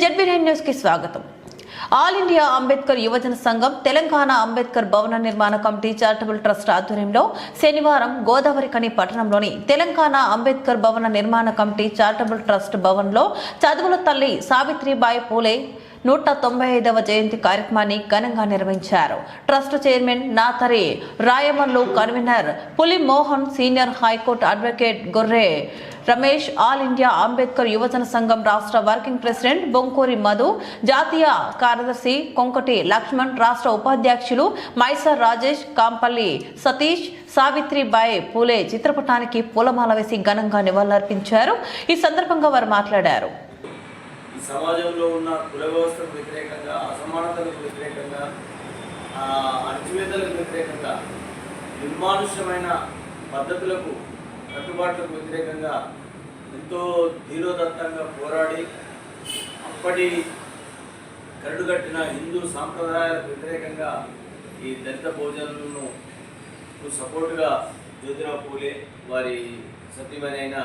ZB9 news కి స్వాగతం. All India Ambedkar యువజన సంఘం తెలంగాణ అంబేద్కర్ భవన నిర్మాణ కమిటీ చారిటబుల్ ట్రస్ట్ ఆధ్వర్యంలో శనివారం గోదావరిఖని పట్టణంలోని తెలంగాణ అంబేద్కర్ భవన నిర్మాణ కమిటీ చారిటబుల్ ట్రస్ట్ భవన్లో చదువుల తల్లి సావిత్రిబాయి పూలే 195వ జయంతి కార్యక్రమాన్ని ఘనంగా నిర్వహించారు. Trust chairman Nathari Rayamallu, convener పులి మోహన్, సీనియర్ హైకోర్టు అడ్వకేట్ గొర్రె రమేష్, ఆల్ ఇండియా అంబేద్కర్ యువజన సంఘం రాష్ట్ర వర్కింగ్ ప్రెసిడెంట్ బొంకూరి మధు, జాతీయ కార్యదర్శి కొంకటి లక్ష్మణ్, రాష్ట్ర ఉపాధ్యక్షులు మైసర్ రాజేష్, కాంపల్లి సతీష్, సావిత్రిబాయి పూలే చిత్రపటానికి పూలమాల వేసి ఘనంగా నివాళులర్పించారు. ఈ సందర్భంగా వారు మాట్లాడారు. సమాజంలో ఉన్న కుల వ్యవస్థకు వ్యతిరేకంగా, అసమానతలకు వ్యతిరేకంగా, అణచివేతలకు వ్యతిరేకంగా, నిర్మానుష్యమైన పద్ధతులకు, కట్టుబాట్లకు వ్యతిరేకంగా ఎంతో ధీరోదత్తంగా పోరాడి అప్పటి కరడుగట్టిన హిందూ సాంప్రదాయాలకు వ్యతిరేకంగా ఈ దళిత భోజనాలను సపోర్టుగా జ్యోతిరావు పూలే వారి సతీమణి అయిన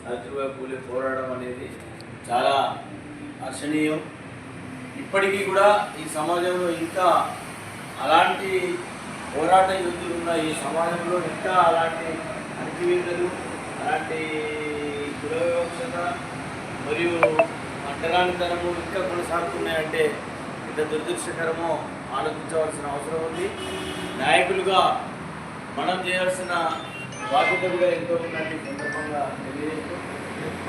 సావిత్రిబాయి పూలే పోరాడడం అనేది చాలా హర్షణీయం. ఇప్పటికీ కూడా ఈ సమాజంలో ఇంకా అలాంటి పోరాట యోధులు ఉన్న ఈ సమాజంలో ఇంకా అలాంటి అణచివేతలు, అలాంటి కుల వివక్షత మరియు అంటరానితనము ఇంకా కొనసాగుతున్నాయంటే ఇంత దురదృష్టకరమో ఆలోచించవలసిన అవసరం ఉంది. నాయకులుగా మనం చేయాల్సిన బాధ్యత కూడా ఎంతో ఉందని సందర్భంగా తెలియజేస్తూ,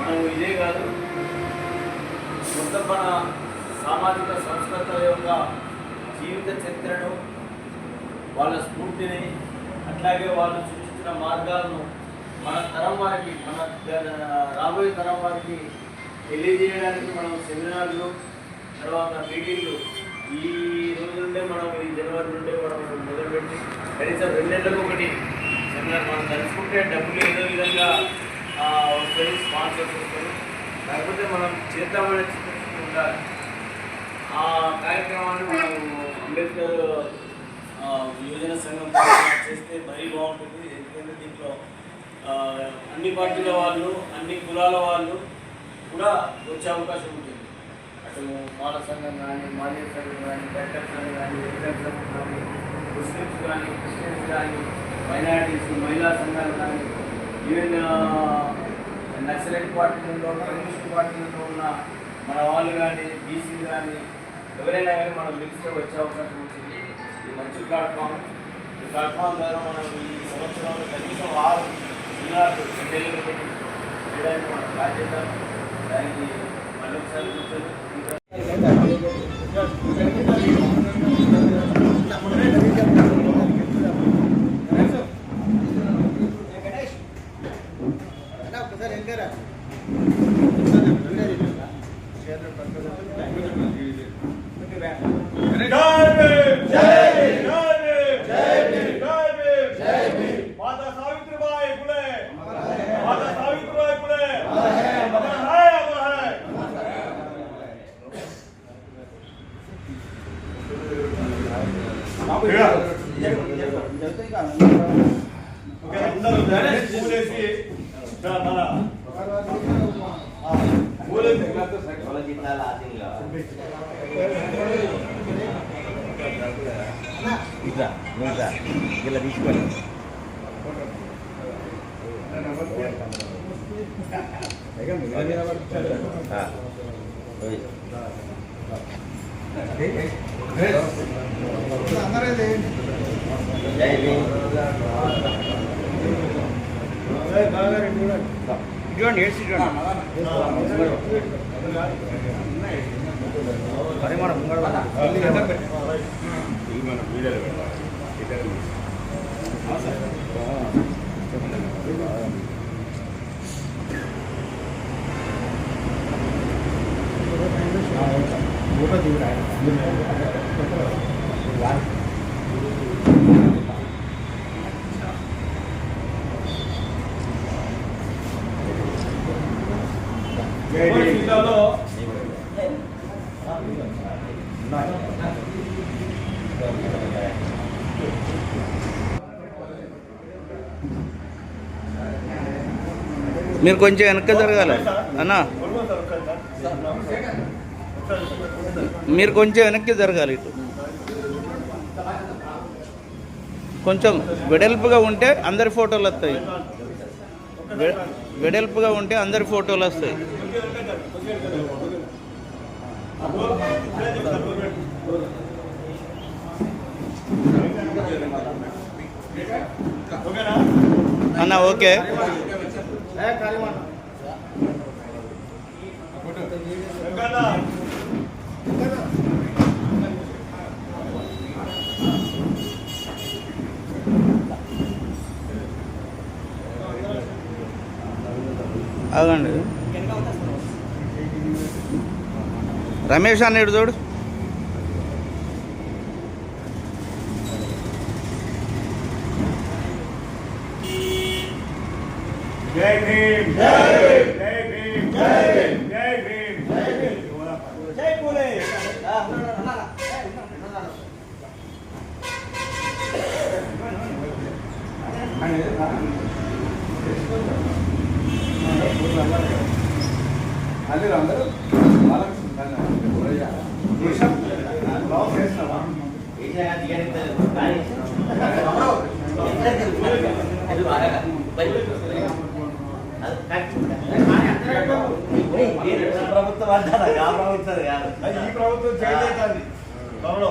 మనం ఇదే కాదు మొత్తం మన సామాజిక సంస్కృత యొక్క జీవిత చరిత్రను, వాళ్ళ స్ఫూర్తిని, అట్లాగే వాళ్ళు సూచించిన మార్గాలను మన తరం వారికి, మన రాబోయే తరం వారికి తెలియజేయడానికి మనం సెమినార్లు, తర్వాత మీటింగ్లు ఈ రోజు నుండే మనం ఈ జనవరి నుండే మనం మొదలుపెట్టి కనీసం 2 నెలలకు ఒకటి సెమినార్ మనం తెలుసుకుంటే డబ్బులు ఏదో విధంగా వస్తాయి, స్పాన్సర్స్ వస్తారు. కాకపోతే మనం చేద్దామనే చిత్తశుద్ధి ఉండాలి. ఆ కార్యక్రమాన్ని మనం అంబేద్కర్ యువజన సంఘం చేస్తే మరీ బాగుంటుంది. ఎందుకంటే దీంట్లో అన్ని పార్టీల వాళ్ళు, అన్ని కులాల వాళ్ళు కూడా వచ్చే అవకాశం ఉంటుంది. అటు మాల సంఘం కానీ, మాజీ సంఘం కానీ, డైరెక్టర్ సంఘం కానీ, ఎడిటర్ సంఘం కానీ, ముస్లిమ్స్ కానీ, క్రిస్టియన్స్ కానీ, మైనారిటీస్, మహిళా సంఘాలు కానీ, ఈవెన్ నక్సలైట్ పార్టీలలో, కమ్యూనిస్ట్ పార్టీలలో ఉన్న మన వాళ్ళు కానీ, బీసీలు కానీ, ఎవరైనా కానీ మనం పిలిస్తే వచ్చే అవకాశం ఉంటుంది. ఇది మంచి ప్లాట్ఫామ్. ఈ ప్లాట్ఫామ్ ద్వారా మనం ఈ సంవత్సరంలో కనీసం 6 సెమినార్లు 2 నెలలు చేయడానికి మనం బాధ్యత. దానికి మళ్ళీ ఒకసారి కూర్చొని ఇలా తీసుకోండి. చూడండి, ఏడ్చి చూడండి. అరే మన ముంగడ మీరు కొంచెం వెనక్కి జరగాలి అన్న. మీరు కొంచెం వెనక్కి జరగాలి ఇటు కొంచెం వెడల్పుగా ఉంటే అందరి ఫోటోలు వస్తాయి వెడల్పుగా ఉంటే అందరి ఫోటోలు వస్తాయి అన్న ఓకే అదండి రమేష్ అన్నాడు చూడు జై భీమ్ జై భీమ్ జై భీమ్ జై భీమ్ జై భీమ్ జై పూలే ప్రభుత్వం అంటారా ఆ ప్రభుత్వం కాదు ఈ ప్రభుత్వం చేయలేదు త్వరలో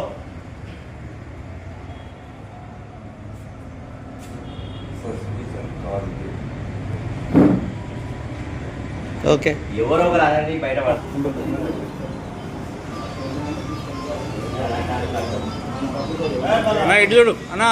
ఓకే ఎవరో ఒకరు అదండి బయటపడుతుంది ఇటు చూడు అన్నా